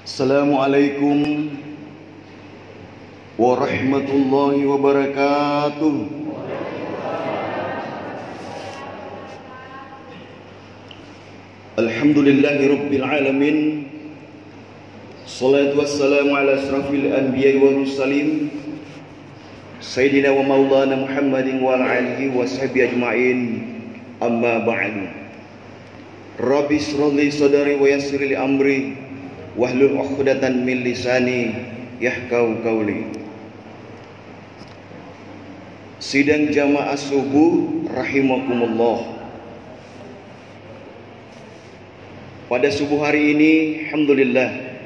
Assalamualaikum warahmatullahi wabarakatuh. Alhamdulillahi rabbil alamin. Salatu wassalamu ala asrafil anbiya'i wal mursalin Sayyidina wa maulana Muhammadin wa ala alihi wa sahbihi ajma'in. Amma ba'du. Rabbi shrah li sadri wa yassir li amri wahlul 'uqdatan min lisani yahkau qauli. Sidang jamaah subuh rahimakumullah. Pada subuh hari ini alhamdulillah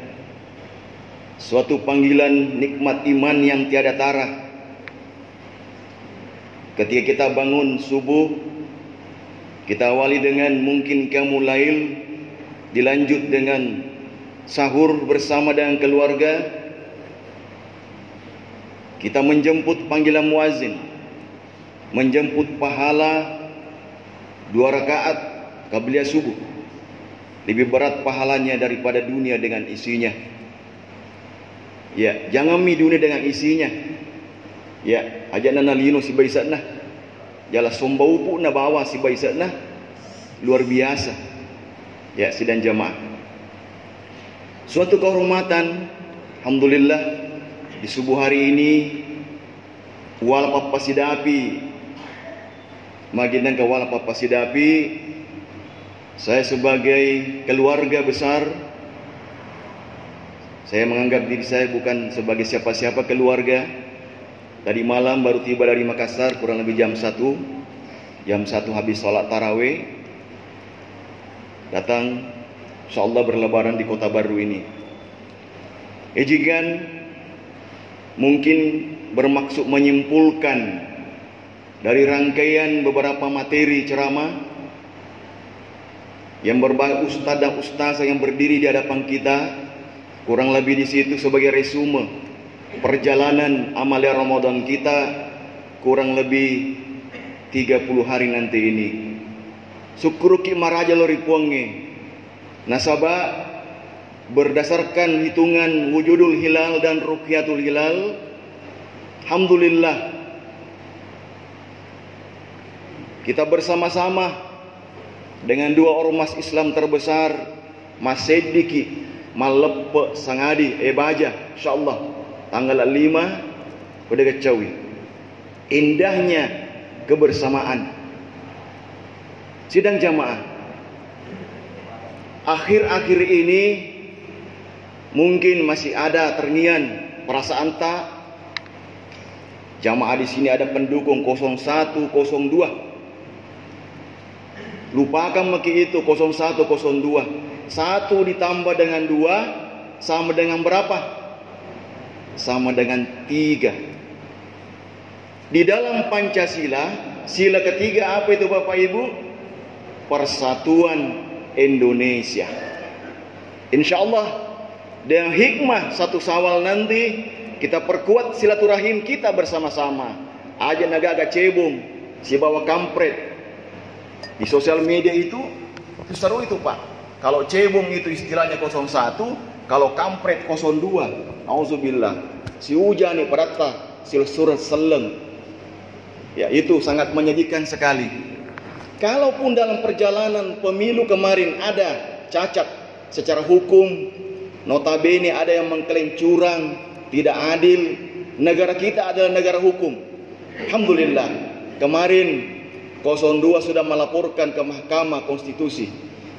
suatu panggilan nikmat iman yang tiada tara. Ketika kita bangun subuh, kita awali dengan mungkin qiyamul lail, dilanjut dengan sahur bersama dengan keluarga. Kita menjemput panggilan muazin, menjemput pahala 2 rakaat qabliyah subuh. Lebih berat pahalanya daripada dunia dengan isinya. Ya, jangan mi dunia dengan isinya. Ya, aja nana lino si baisatna. Jala sombau pu na bawa si baisatna. Luar biasa. Ya, sidang jamaah. Suatu kehormatan, alhamdulillah di subuh hari ini wala papasidapi magindang ka wala papasidapi, saya sebagai keluarga besar, saya menganggap diri saya bukan sebagai siapa-siapa keluarga. Tadi malam baru tiba dari Makassar kurang lebih jam 1. Jam 1 habis sholat tarawih. Datang insyaallah berlebaran di kota baru ini. Ejigan mungkin bermaksud menyimpulkan dari rangkaian beberapa materi ceramah yang berbagai ustaz dan ustazah yang berdiri di hadapan kita, kurang lebih di situ sebagai resume perjalanan amalia Ramadan kita kurang lebih 30 hari nanti ini. Syukuruki maraja lori puange nasabah berdasarkan hitungan wujudul hilal dan ruqyatul hilal, alhamdulillah kita bersama-sama dengan 2 ormas Islam terbesar, Mas Siddiqi Maleppe Sangadi Baja, insyaallah tanggal 5 udah kecawi. Indahnya kebersamaan. Sidang jamaah, akhir-akhir ini mungkin masih ada terngian perasaan tak jamaah di sini ada pendukung 01, 02. Lupakan maki itu 01, 02. 1 ditambah dengan 2 sama dengan berapa? Sama dengan 3. Di dalam Pancasila, sila ketiga apa itu Bapak Ibu? Persatuan Indonesia. Insyaallah dengan hikmah 1 Syawal nanti kita perkuat silaturahim kita bersama-sama. Aja naga cebong si bawa kampret di sosial media itu seru itu Pak. Kalau cebong itu istilahnya 01, kalau kampret 02. Auzubillah. Si ujani padatta sil surat seleng. Ya, itu sangat menyedihkan sekali. Kalaupun dalam perjalanan pemilu kemarin ada cacat secara hukum, notabene ada yang mengklaim curang, tidak adil, negara kita adalah negara hukum. Alhamdulillah, kemarin 02 sudah melaporkan ke Mahkamah Konstitusi.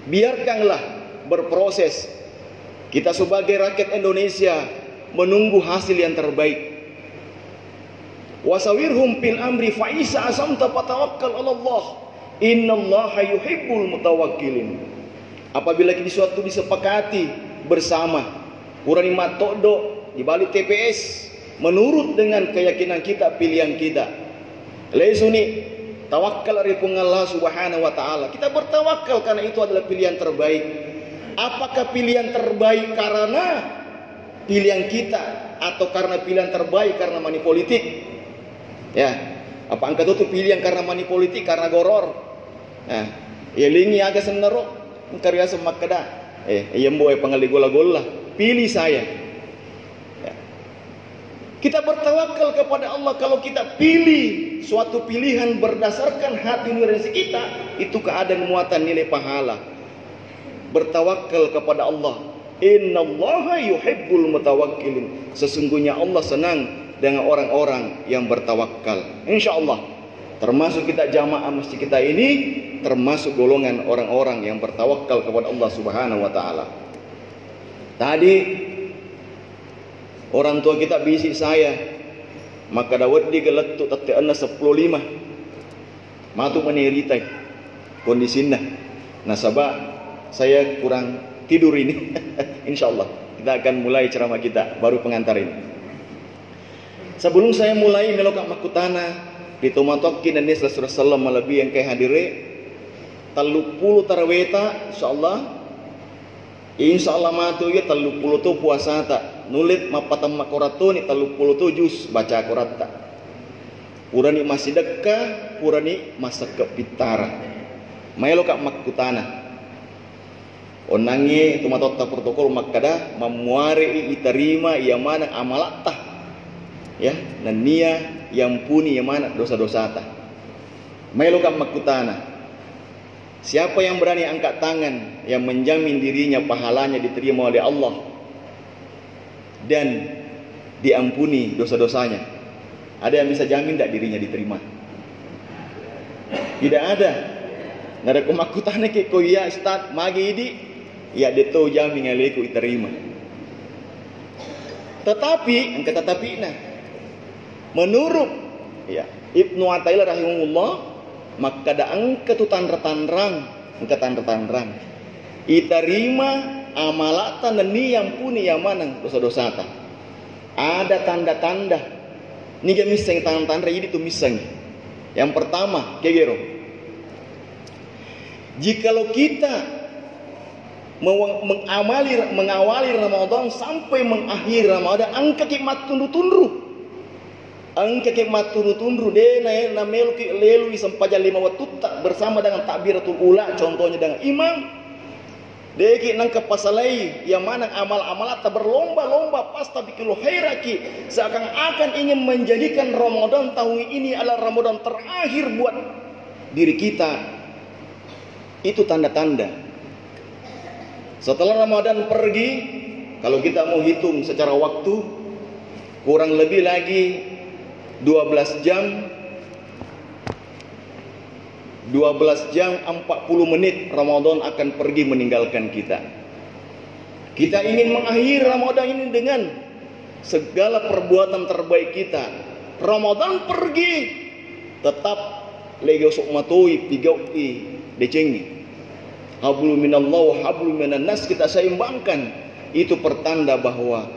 Biarkanlah berproses. Kita sebagai rakyat Indonesia menunggu hasil yang terbaik. Wasawirhum fil amri fa isa asamta fatawakkal 'ala Allah. Innallaha yuhibbul mutawakkilin. Apabila kita suatu disepakati bersama, kurang matokdo di balik TPS menurut dengan keyakinan kita, pilihan kita. Laisuni tawakkal ripung Allah Subhanahu wa taala. Kita bertawakal karena itu adalah pilihan terbaik. Apakah pilihan terbaik karena pilihan kita atau karena pilihan terbaik karena money politik? Ya, apa angkat itu pilihan karena money politik, karena goror? Ya lingi agak senero karya semak kada. Iyembo pangali gola-gola. pilih saya. Ya. Kita bertawakal kepada Allah. Kalau kita pilih suatu pilihan berdasarkan hati nurani kita, itu keadaan muatan nilai pahala. Bertawakal kepada Allah. Innallaha yuhibbul mutawakkilin. Sesungguhnya Allah senang dengan orang-orang yang bertawakal. Insyaallah termasuk kita jamaah masjid kita ini termasuk golongan orang-orang yang bertawakal kepada Allah Subhanahu wa taala. Tadi orang tua kita bisik saya, maka dawat di geletuk tete anna 15. Matu meneritai kondisinya. Nasabah saya kurang tidur ini. Insyaallah kita akan mulai ceramah kita baru pengantar ini. Sebelum saya mulai melokak makutana ditomatokin dan Rasulullah lebih yang kayak hadire 30 taraweta insyaallah matu ya 30 tu puasa tak nulit mapatam makorato ni 30 tu jus baca Quran tak purani masih dekah purani masa kepitara maelo kak makutana onangi tumatota protokol makada memuari iterima ia mana amalatah ya dan nia yang puni yang mana dosa-dosa ta. Melukan makutana. Siapa yang berani angkat tangan yang menjamin dirinya pahalanya diterima oleh Allah dan diampuni dosa-dosanya? Ada yang bisa jamin tak dirinya diterima? Tidak ada. Nada kemakutana ke koya start magi ini ya deto jamin ngaleku diterima. Tetapi angkat nah menurut ya Ibnu Athaillah rahimahullah maka da angka tu tanda-tandrang iterima amalatan dan niyam puni yang mana dosa-dosa ta. Ada tanda-tanda ni ga miseng tanda-tanda ini tu miseng. Yang pertama kegero jikalau kita mengawali Ramadan sampai mengakhiri Ramadan angka kimat tundu-tundu angka kemat tundru de na melu ki lelu sampaja 5 waktu tak bersama dengan takbiratul ula contohnya dengan imam de ki nang kepasalai yang mana amal-amal tak berlomba-lomba pasta bikilu khairaki seakan-akan ingin menjadikan Ramadan tahun ini adalah Ramadan terakhir buat diri kita. Itu tanda-tanda setelah Ramadan pergi kalau kita mau hitung secara waktu kurang lebih lagi 12 jam 40 menit Ramadan akan pergi meninggalkan kita. Kita ingin mengakhiri Ramadan ini dengan segala perbuatan terbaik kita. Ramadan pergi tetap lego sok matoi pigauti decengi. Hablum minallah wa hablum minan nas kita seimbangkan. Itu pertanda bahwa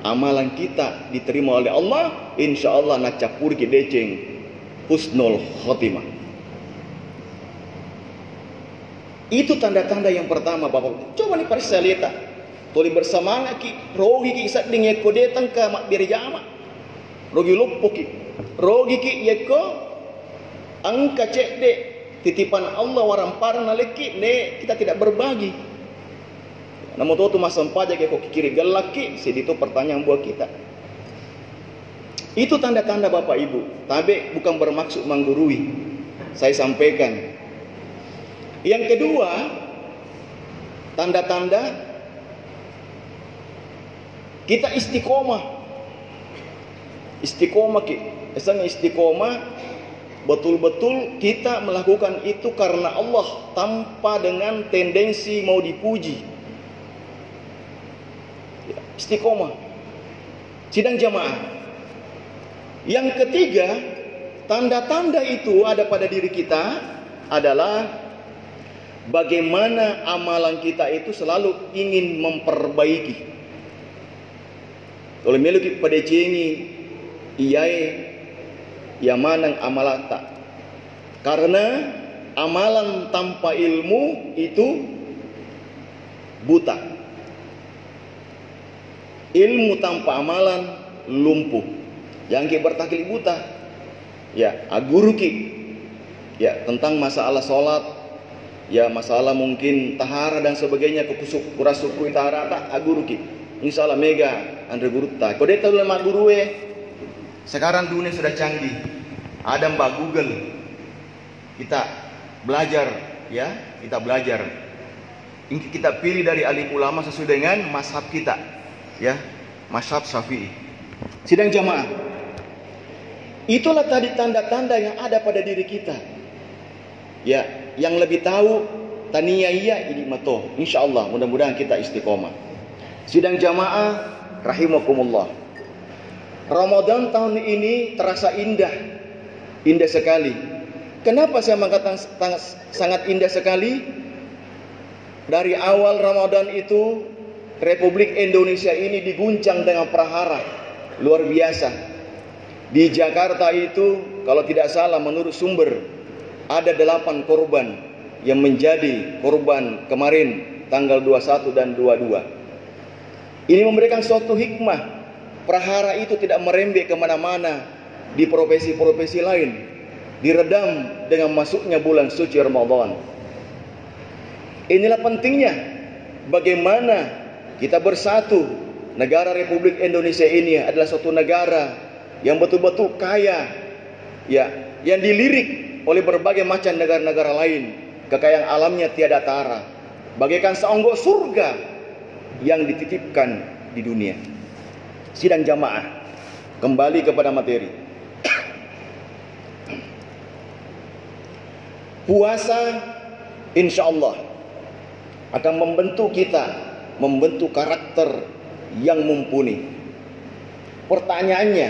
amalan kita diterima oleh Allah, insyaallah nak capur ki deceng husnul khotimah. Itu tanda-tanda yang pertama Bapak. Coba nih parisa lihat. Toli bersamanga ki rogi ki isat ding yeko detang ka mak birjama. Rogi lupo ki. Rogi ki yeko angka cek de titipan Allah warampar naleki ne kita tidak berbagi. Namun tu masam paja ke kok kiri galaki, sedito pertanyaan buat kita. Itu tanda-tanda Bapak Ibu. Tapi bukan bermaksud menggurui. Saya sampaikan. Yang kedua, tanda-tanda kita istiqomah. Istiqomah ki. Esang istiqomah betul-betul kita melakukan itu karena Allah tanpa dengan tendensi mau dipuji. Istiqomah sidang jamaah. Yang ketiga, tanda-tanda itu ada pada diri kita adalah bagaimana amalan kita itu selalu ingin memperbaiki. Kalau memiliki pada jengi iyai yamanang amalata. Karena amalan tanpa ilmu itu buta. Ilmu tanpa amalan lumpuh. Yang ki bertakil buta. Ya, aguru ki. Ya, tentang masalah solat. Ya, masalah mungkin tahara dan sebagainya. Kurasuku tahara tak aguru ki. insya Allah mega Andre Gurutta. Kau dia tahu lama guru sekarang dunia sudah canggih. Ada Mbak Google. Kita belajar, ya, kita belajar. Kita pilih dari alim ulama sesuai dengan mazhab kita, ya, mazhab Syafi'i. Sidang jamaah. Itulah tadi tanda-tanda yang ada pada diri kita. Ya, yang lebih tahu tania iya ini mato. Insyaallah mudah-mudahan kita istiqomah. Sidang jamaah rahimakumullah. Ramadan tahun ini terasa indah. Indah sekali. Kenapa saya mengatakan sangat indah sekali? Dari awal Ramadan itu Republik Indonesia ini diguncang dengan prahara luar biasa. Di Jakarta itu kalau tidak salah menurut sumber ada 8 korban yang menjadi korban kemarin tanggal 21 dan 22. Ini memberikan suatu hikmah. Prahara itu tidak merembet kemana-mana di profesi-profesi lain. Diredam dengan masuknya bulan suci Ramadan. Inilah pentingnya bagaimana kita bersatu. Negara Republik Indonesia ini adalah suatu negara yang betul-betul kaya, ya, yang dilirik oleh berbagai macam negara-negara lain. Kekayaan alamnya tiada tara, bagaikan seonggok surga yang dititipkan di dunia. Sidang jamaah, kembali kepada materi. Puasa insya Allah akan membentuk kita, membentuk karakter yang mumpuni. Pertanyaannya,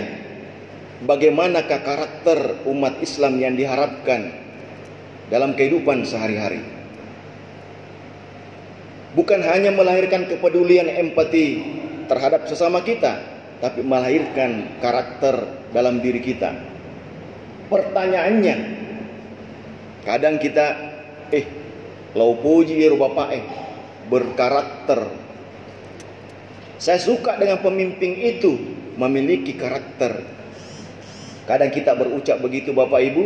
bagaimanakah karakter umat Islam yang diharapkan dalam kehidupan sehari-hari? Bukan hanya melahirkan kepedulian empati terhadap sesama kita, tapi melahirkan karakter dalam diri kita. Pertanyaannya, kadang kita lau puji bapak berkarakter. Saya suka dengan pemimpin itu memiliki karakter. Kadang kita berucap begitu Bapak Ibu,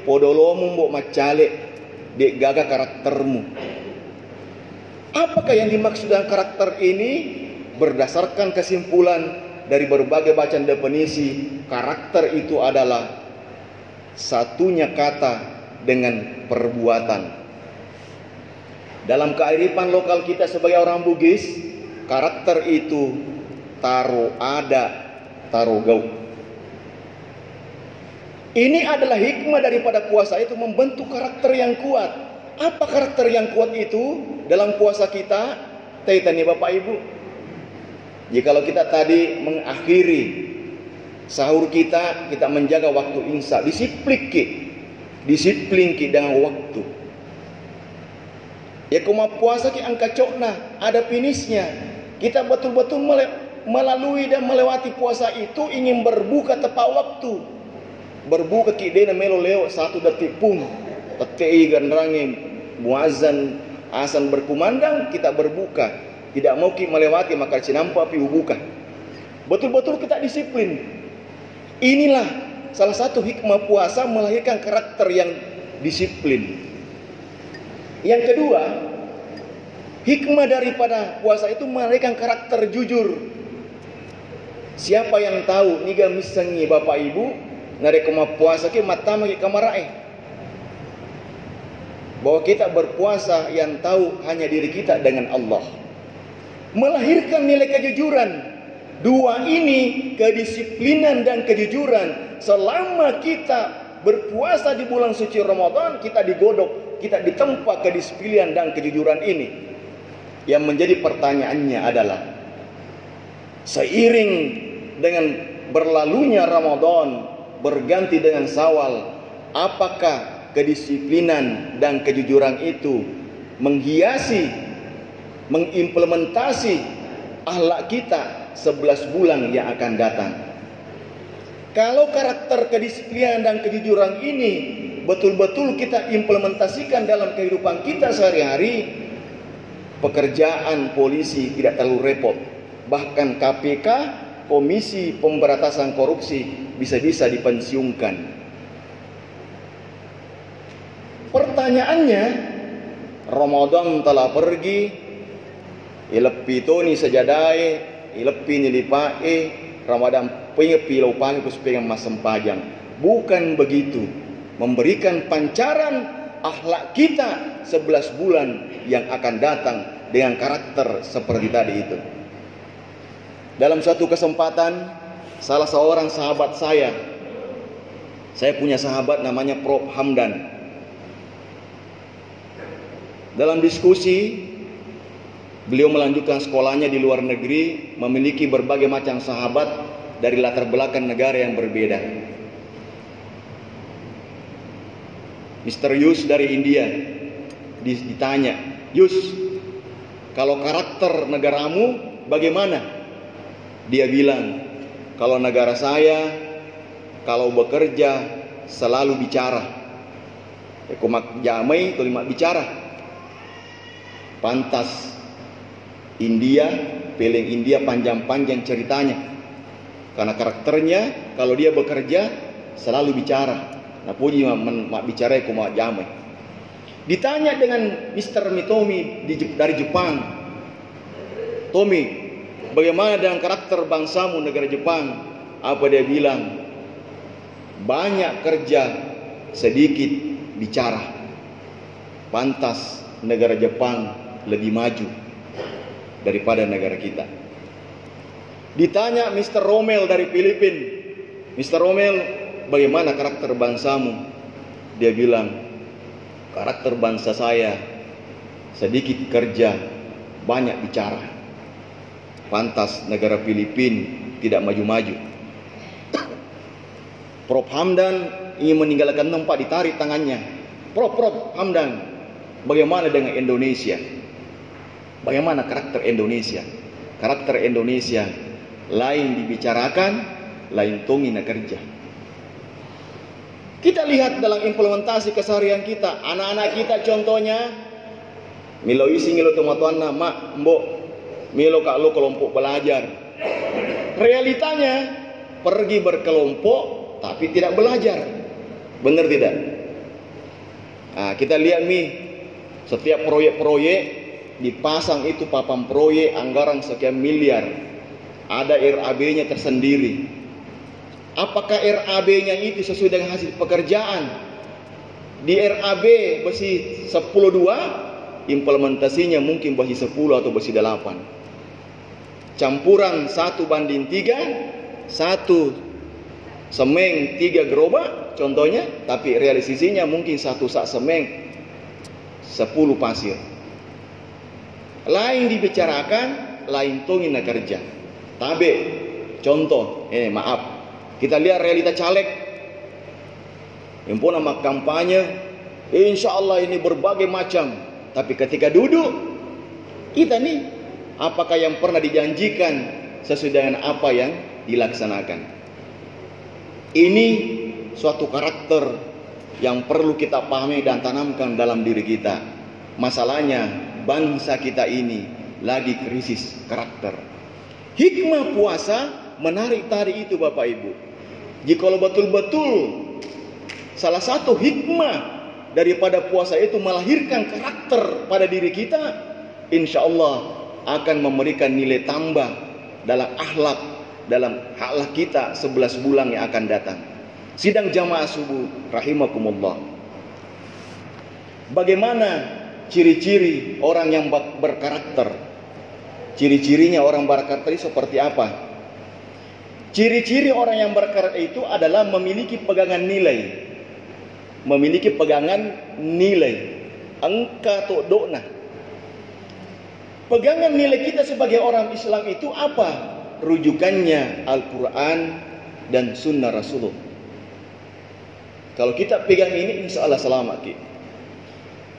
podolomu mbok macale dek gaga karaktermu. Apakah yang dimaksud dengan karakter ini? Berdasarkan kesimpulan dari berbagai bacaan definisi, karakter itu adalah satunya kata dengan perbuatan. Dalam kearifan lokal kita sebagai orang Bugis, karakter itu taro ada, taro gau. Ini adalah hikmah daripada puasa itu, membentuk karakter yang kuat. Apa karakter yang kuat itu dalam puasa kita? Tanya Bapak Ibu. Jikalau kita tadi mengakhiri sahur kita menjaga waktu insya, disiplin ki dengan waktu. Ya kuma puasa ki angka cokna, ada finishnya. Kita betul-betul melalui dan melewati puasa itu ingin berbuka tepat waktu. Berbuka ki dena melo lewat 1 detik pun. Tetei ganrangi muazan asan berkumandang kita berbuka. Tidak mau ki melewati maka cinampa pi buka. Betul-betul kita disiplin. Inilah salah satu hikmah puasa, melahirkan karakter yang disiplin. Yang kedua, hikmah daripada puasa itu melahirkan karakter jujur. Siapa yang tahu niga misangi Bapak Ibu narekoma puasa ki matama ki kamarae, bahwa kita berpuasa yang tahu hanya diri kita dengan Allah. Melahirkan nilai kejujuran. Dua ini, kedisiplinan dan kejujuran. Selama kita berpuasa di bulan suci Ramadan, kita digodok, kita ditempa kedisiplinan dan kejujuran ini. Yang menjadi pertanyaannya adalah, seiring dengan berlalunya Ramadan, berganti dengan Syawal, apakah kedisiplinan dan kejujuran itu menghiasi, mengimplementasi akhlak kita 11 bulan yang akan datang? Kalau karakter kedisiplinan dan kejujuran ini betul-betul kita implementasikan dalam kehidupan kita sehari-hari, pekerjaan polisi tidak terlalu repot. Bahkan KPK, Komisi Pemberantasan Korupsi, bisa-bisa dipensiunkan. Pertanyaannya, Ramadan telah pergi, pitoni sajadae ilepi nilipae Ramadan pengepi laupang kus pengen masem pajang. Bukan begitu. Memberikan pancaran akhlak kita 11 bulan yang akan datang dengan karakter seperti tadi itu. Dalam suatu kesempatan, salah seorang sahabat saya punya sahabat namanya Prof. Hamdan. Dalam diskusi, beliau melanjutkan sekolahnya di luar negeri, memiliki berbagai macam sahabat dari latar belakang negara yang berbeda. Mr. Yus dari India ditanya, Yus, kalau karakter negaramu bagaimana? Dia bilang, kalau negara saya, kalau bekerja selalu bicara. Kumak jamai kelima bicara. Pantas India, peleng India panjang-panjang ceritanya. Karena karakternya kalau dia bekerja selalu bicara. Nah puji bicara kumak jamai. Ditanya dengan Mr. Mitomi dari Jepang, Tommy, bagaimana dengan karakter bangsamu negara Jepang? Apa dia bilang? Banyak kerja, sedikit bicara. Pantas negara Jepang lebih maju daripada negara kita. Ditanya Mr. Romel dari Filipina, Mr. Romel, bagaimana karakter bangsamu? Dia bilang, karakter bangsa saya sedikit kerja, banyak bicara. Pantas negara Filipina tidak maju-maju. Prof. Hamdan ingin meninggalkan tempat, ditarik tangannya. Prof. Hamdan, bagaimana dengan Indonesia? Bagaimana karakter Indonesia? Karakter Indonesia lain dibicarakan, lain tongina kerja. Kita lihat dalam implementasi keseharian kita, anak-anak kita contohnya, milo isi ngilo tomatuanna, mak, mbok, milo kak lo kelompok belajar. Realitanya pergi berkelompok tapi tidak belajar. Benar tidak? Nah, kita lihat nih, setiap proyek-proyek dipasang itu papan proyek anggaran sekian miliar. Ada RAB-nya tersendiri. Apakah RAB-nya itu sesuai dengan hasil pekerjaan? Di RAB besi 10-2, implementasinya mungkin besi 10 atau besi 8. Campuran 1:3, 1 semeng 3 gerobak contohnya, tapi realisasinya mungkin 1 sak semeng 10 pasir. Lain dibicarakan, lain tongina kerja. Tabe, contoh, maaf, kita lihat realita caleg. Impun nama kampanye, insya Allah ini berbagai macam. Tapi ketika duduk, kita nih, apakah yang pernah dijanjikan sesuai dengan apa yang dilaksanakan? Ini suatu karakter yang perlu kita pahami dan tanamkan dalam diri kita. Masalahnya, bangsa kita ini lagi krisis karakter. Hikmah puasa menarik tadi itu Bapak Ibu. Jikalau betul-betul salah satu hikmah daripada puasa itu melahirkan karakter pada diri kita, insya Allah akan memberikan nilai tambah dalam akhlak kita 11 bulan yang akan datang. Sidang jamaah subuh rahimakumullah. Bagaimana ciri-ciri orang yang berkarakter? Ciri-cirinya orang berkarakter itu seperti apa? Ciri-ciri orang yang berkarakter itu adalah memiliki pegangan nilai. Memiliki pegangan nilai. Angka todokna. Pegangan nilai kita sebagai orang Islam itu apa? Rujukannya Al-Quran dan Sunnah Rasulullah. Kalau kita pegang ini, insya Allah selamat.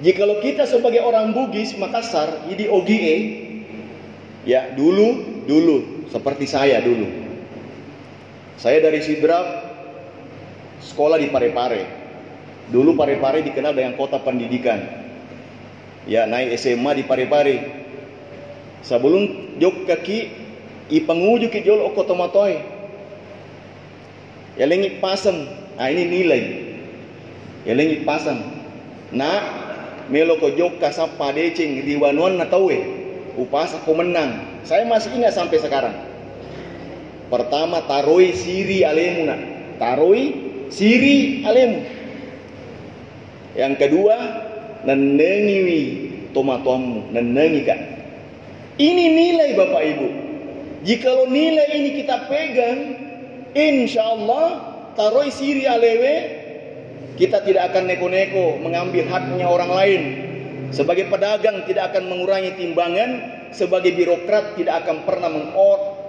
Jikalau kita sebagai orang Bugis Makassar, jadi OGE, ya dulu seperti saya dulu. Saya dari Sidrap sekolah di Parepare. Dulu Parepare dikenal dengan kota pendidikan. Ya, naik SMA di Parepare. Sebelum jok kaki ipanguju ki jol kota Matoy. Ya lengit pasem. Nah ini nilai. Ya lengit pasem. Nah melo ko jok kasapa decing riwanuan na tawe. upasa kau menang. Saya masih ingat sampai sekarang. Pertama, taroi siri alemu nak. Taroi siri alemu. Yang kedua, nenengiwi tomatomu, nenengi kak. Ini nilai Bapak Ibu. Jikalau nilai ini kita pegang, insya Allah taroi siri alewe, kita tidak akan neko-neko mengambil haknya orang lain. Sebagai pedagang tidak akan mengurangi timbangan, sebagai birokrat tidak akan pernah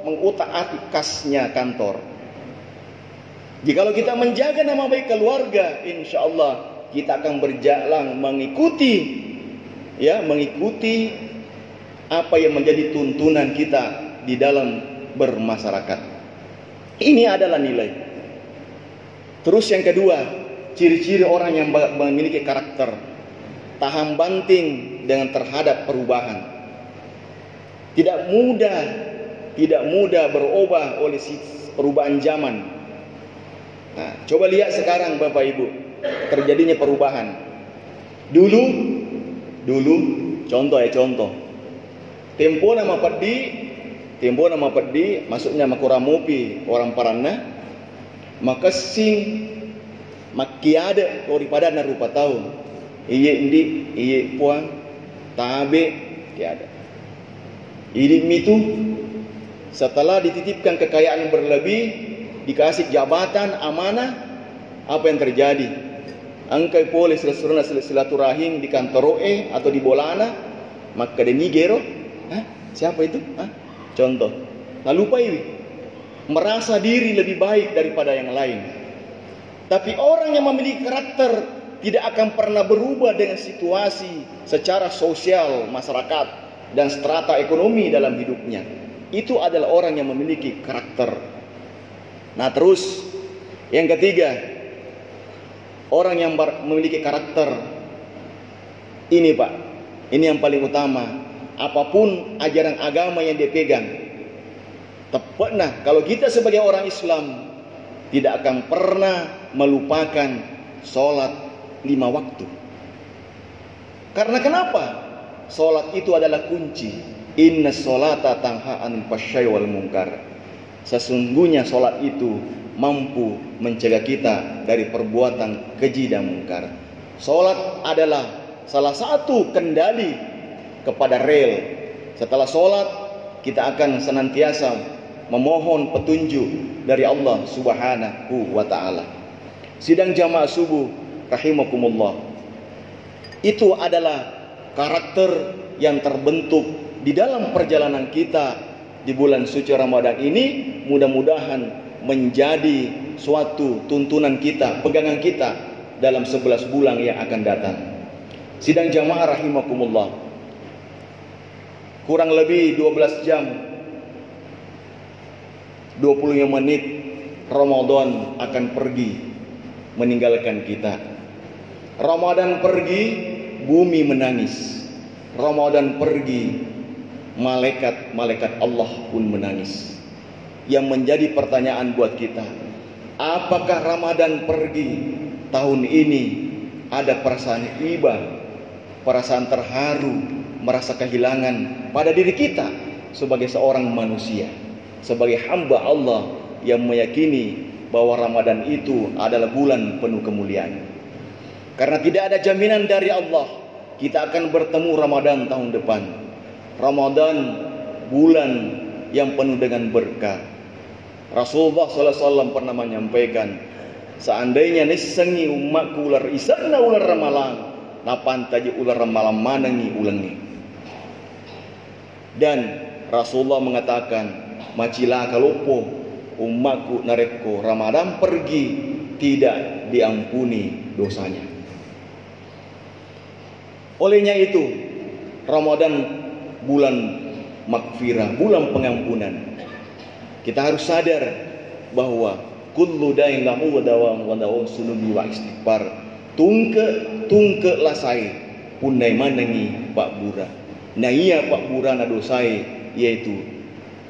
mengutak-atik kasnya kantor. Jikalau kita menjaga nama baik keluarga, insya Allah kita akan berjalan mengikuti apa yang menjadi tuntunan kita di dalam bermasyarakat. Ini adalah nilai. Terus yang kedua, ciri-ciri orang yang memiliki karakter tahan banting dengan terhadap perubahan. Tidak mudah berubah oleh perubahan zaman. Nah, coba lihat sekarang Bapak Ibu, terjadinya perubahan. Dulu contoh. Tempo nama peddi, maksudnya makuramupi orang Paranna, maka sing makiada daripada na rupa tahun. Iye puang tabe tiada. Ini itu setelah dititipkan kekayaan berlebih, dikasih jabatan amanah, apa yang terjadi? Angkai polis silaturahim di kantor atau di bolana, maka de nigero. Siapa itu? Contoh. Lalu lupa ini merasa diri lebih baik daripada yang lain. Tapi orang yang memiliki karakter tidak akan pernah berubah dengan situasi secara sosial masyarakat dan strata ekonomi dalam hidupnya. Itu adalah orang yang memiliki karakter. Nah terus yang ketiga, orang yang memiliki karakter ini Pak, ini yang paling utama. Apapun ajaran agama yang dia pegang, tepatnya kalau kita sebagai orang Islam tidak akan pernah melupakan sholat 5 waktu. Karena kenapa? Sholat itu adalah kunci. Inna sholata tanha anil fahsya'i wal munkar. Sesungguhnya sholat itu mampu mencegah kita dari perbuatan keji dan munkar. Sholat adalah salah satu kendali kepada rel. Setelah sholat kita akan senantiasa memohon petunjuk dari Allah Subhanahu wa ta'ala. Sidang jamaah subuh rahimakumullah, itu adalah karakter yang terbentuk di dalam perjalanan kita di bulan suci Ramadan ini. Mudah-mudahan menjadi suatu tuntunan kita, pegangan kita dalam 11 bulan yang akan datang. Sidang jamaah rahimakumullah, kurang lebih 12 jam 25 menit Ramadan akan pergi meninggalkan kita. Ramadan pergi, bumi menangis. Ramadan pergi, malaikat Allah pun menangis. Yang menjadi pertanyaan buat kita, apakah Ramadan pergi tahun ini ada perasaan iba, perasaan terharu, merasa kehilangan pada diri kita sebagai seorang manusia, sebagai hamba Allah yang meyakini bahwa Ramadan itu adalah bulan penuh kemuliaan. Karena tidak ada jaminan dari Allah kita akan bertemu Ramadan tahun depan. Ramadan bulan yang penuh dengan berkah. Rasulullah SAW pernah menyampaikan, seandainya nisengi umatku ular isana ular ramalan, napan taji ular ramalan manangi ulangi. Dan Rasulullah mengatakan, macila kalopo umatku nareko Ramadan pergi tidak diampuni dosanya. Olehnya itu, Ramadan bulan magfirah, bulan pengampunan. Kita harus sadar bahwa kullu dain lahu wa dawam sunubi wa istighfar. Tungke lasai pundai manangi Pak Bura. Nah iya Pak Bura na dosai, yaitu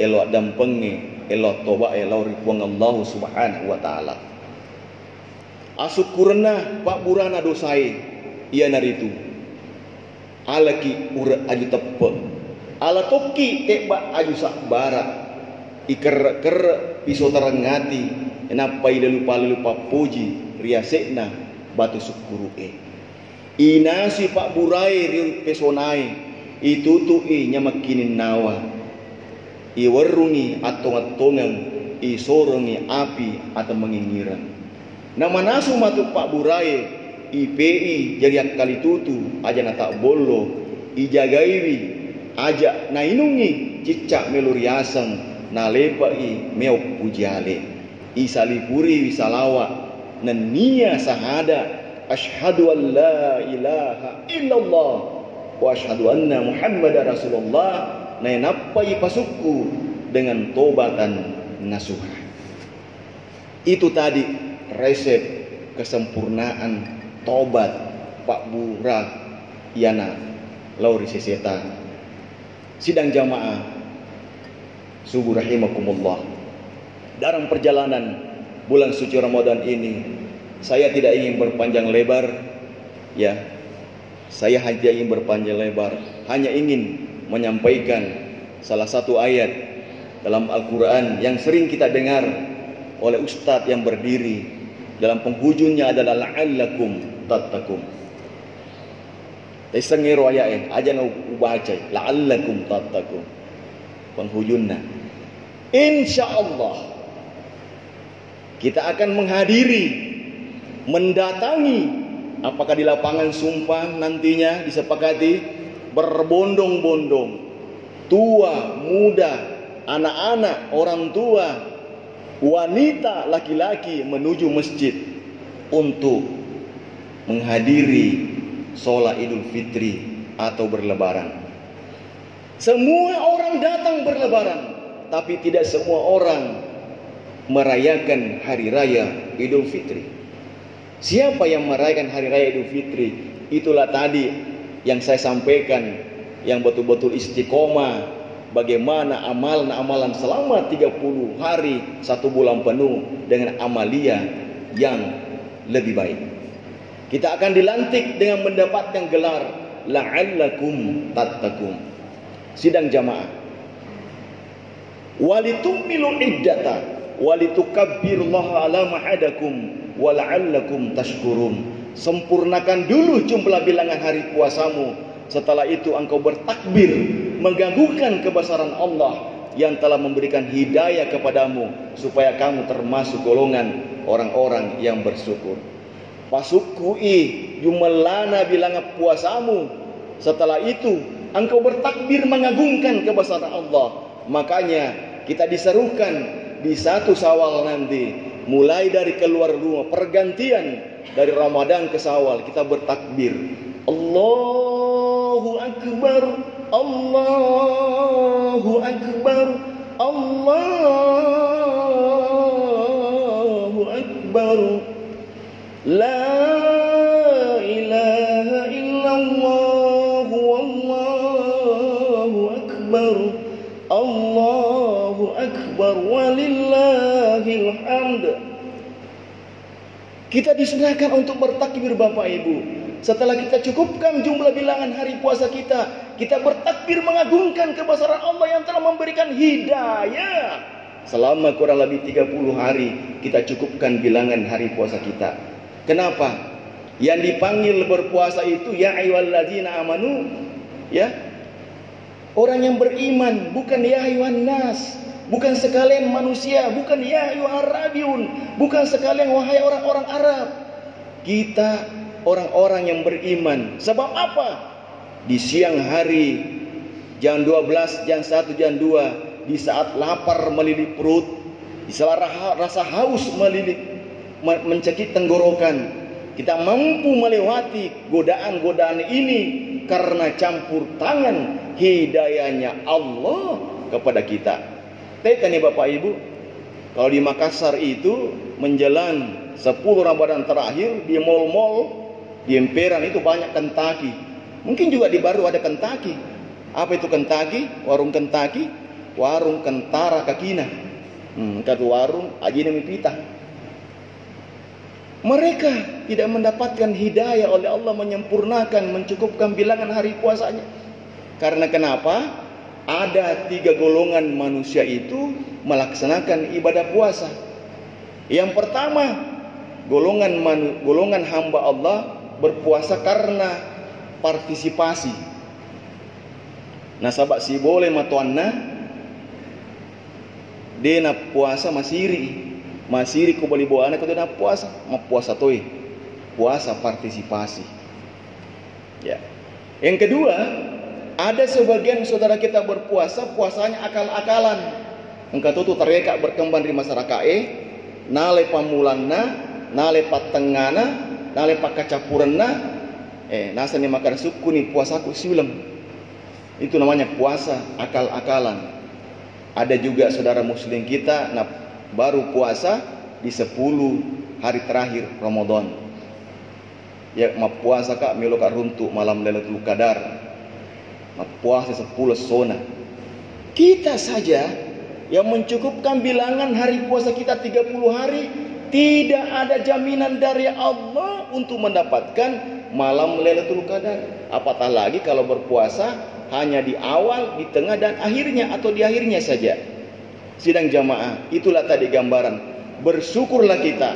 elok dampenge, elok toba, elok ripuang Allah Subhanahu wa ta'ala. Asukurna Pak Bura na dosai, iya naritu alaki ura aju tepe Ala toki tebak aju sak barat. Iker piso terengati. Kenapa ida lupa puji riasekna batu sukuru Inasi pak burai riu pesonai. Itu tu nyamakinin nawa. Iwarungi atong-atongan. Isorongi api atau mengingiran. Nama nasu matuk pak burai. IPI jadi kali tutu aja na tak bolo. Ijagaiwi aja na inungi cicak meluriasan na lepai meok pujale. Isalipuri wisalawa nania sahada asyhadu an la ilaha illallah wa asyhadu anna muhammadar rasulullah na napai pasukku dengan tobatan nasuha. Itu tadi resep kesempurnaan tobat Pak Bura Yana Lauri Seseta. Sidang jamaah subuh rahimakumullah. Dalam perjalanan bulan suci Ramadan ini, saya tidak ingin berpanjang lebar, ya. Saya hanya ingin berpanjang lebar, hanya ingin menyampaikan salah satu ayat dalam Al-Quran yang sering kita dengar oleh ustadz yang berdiri. Dalam penghujungnya adalah la'allakum tattaqun. Isengero ayat aja na ubaca la'allakum tattaqun. Penghujungnya insyaallah kita akan menghadiri, mendatangi, apakah di lapangan Sumpang nantinya disepakati berbondong-bondong, tua, muda, anak-anak, orang tua, wanita, laki-laki menuju masjid untuk menghadiri sholat Idul Fitri atau berlebaran. Semua orang datang berlebaran, tapi tidak semua orang merayakan hari raya Idul Fitri. Siapa yang merayakan hari raya Idul Fitri? Itulah tadi yang saya sampaikan, yang betul-betul istiqomah. Bagaimana amalan selama 30 hari 1 bulan penuh dengan amalia yang lebih baik. Kita akan dilantik dengan mendapatkan gelar la'allakum tattaqun. Sidang jamaah. Walitukmilu iddata walitukabbirullaha ala mahadakum wala'allakum tashkurun. Sempurnakan dulu jumlah bilangan hari puasamu. Setelah itu engkau bertakbir mengganggukan kebesaran Allah yang telah memberikan hidayah kepadamu supaya kamu termasuk golongan orang-orang yang bersyukur. Pasukui jumlana bilangan puasamu. Setelah itu engkau bertakbir mengagungkan kebesaran Allah. Makanya kita diserukan di 1 Syawal nanti, mulai dari keluar rumah, pergantian dari Ramadan ke Syawal, kita bertakbir Allahu Akbar, Allahu Akbar, Allahu Akbar, La ilaha illallah, Wallahu Akbar, Allahu Akbar, walillahil hamd. Kita disunahkan untuk bertakbir Bapak Ibu. Setelah kita cukupkan jumlah bilangan hari puasa kita, kita bertakbir mengagungkan kebesaran Allah yang telah memberikan hidayah. Selama kurang lebih 30 hari kita cukupkan bilangan hari puasa kita. Kenapa? Yang dipanggil berpuasa itu ya ayyuhalladzina amanu, ya. Orang yang beriman, bukan ya ayyuhan nas, bukan sekalian manusia, bukan ya ayyuhar rabiun, bukan sekalian wahai orang-orang Arab. Kita orang-orang yang beriman. Sebab apa? Di siang hari jam 12, jam 1, jam 2, di saat lapar melilit perut, di saat rasa haus melilit mencekik tenggorokan, kita mampu melewati godaan-godaan ini karena campur tangan hidayahnya Allah kepada kita. Tekan nih Bapak Ibu, kalau di Makassar itu menjelang 10 Ramadan terakhir, di mal-mal, di emperan itu banyak Kentucky. Mungkin juga di Baru ada Kentucky. Apa itu Kentucky? Warung Kentucky, warung kentara kakina. Katu warung aji nami pita. Mereka tidak mendapatkan hidayah oleh Allah menyempurnakan, mencukupkan bilangan hari puasanya. Karena kenapa? ada 3 golongan manusia itu melaksanakan ibadah puasa. Yang pertama, golongan hamba Allah berpuasa karena partisipasi. Nah, sahabat si boleh matuanna dia na puasa masiri ko bali buana ko na puasa, puasa toy. Puasa partisipasi. Ya. Yang kedua, ada sebagian saudara kita berpuasa, puasanya akal-akalan. Engkau tu tereka berkembang di masyarakat nale pamulanna, nale patengana, nale pakacapuranna, nasa ni makan suku ni puasaku siulam. Itu namanya puasa akal-akalan. Ada juga saudara muslim kita baru puasa di 10 hari terakhir Ramadan. Ya, puasa kak milo kak runtuk malam Lailatul Qadar. Puasa 10 sona. Kita saja yang mencukupkan bilangan hari puasa kita 30 hari, tidak ada jaminan dari Allah untuk mendapatkan malam Lailatul Qadar. Apatah lagi kalau berpuasa hanya di awal, di tengah dan akhirnya atau di akhirnya saja. Sidang jamaah, itulah tadi gambaran. Bersyukurlah kita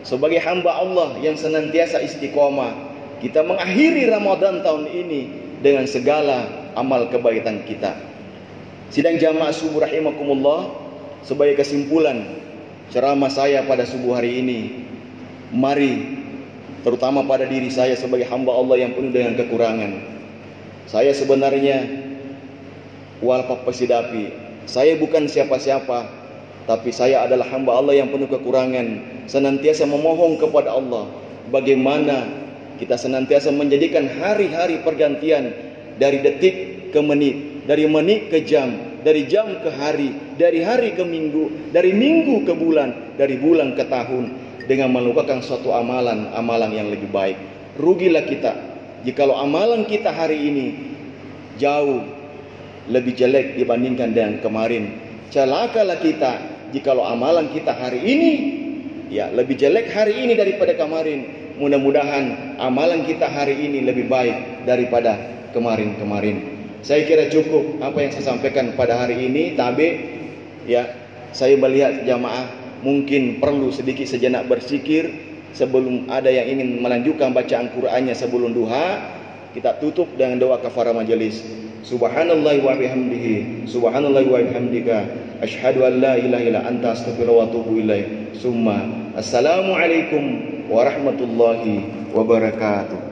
sebagai hamba Allah yang senantiasa istiqomah. Kita mengakhiri Ramadan tahun ini dengan segala amal kebaikan kita. Sidang jamaah subuh rahimakumullah, sebagai kesimpulan ceramah saya pada subuh hari ini, mari terutama pada diri saya sebagai hamba Allah yang penuh dengan kekurangan. Saya sebenarnya walaupun pesidapi, saya bukan siapa-siapa, tapi saya adalah hamba Allah yang penuh kekurangan, senantiasa memohon kepada Allah bagaimana kita senantiasa menjadikan hari-hari pergantian dari detik ke menit, dari menit ke jam, dari jam ke hari, dari hari ke minggu, dari minggu ke bulan, dari bulan ke tahun, dengan melakukan suatu amalan yang lebih baik. Rugilah kita jikalau amalan kita hari ini jauh lebih jelek dibandingkan dengan kemarin. Celakalah kita jikalau amalan kita hari ini lebih jelek hari ini daripada kemarin. Mudah-mudahan amalan kita hari ini lebih baik daripada kemarin-kemarin. Saya kira cukup apa yang saya sampaikan pada hari ini. Saya melihat jamaah mungkin perlu sedikit sejenak bersikir sebelum ada yang ingin melanjutkan bacaan Qur'annya sebelum duha. Kita tutup dengan doa kafarah majelis. Subhanallahi wa bihamdihi, subhanallahi wa bihamdika, asyhadu an la ilaha illa anta, astaghfiruka wa atubu ilaik. Summa assalamu alaikum warahmatullahi wabarakatuh.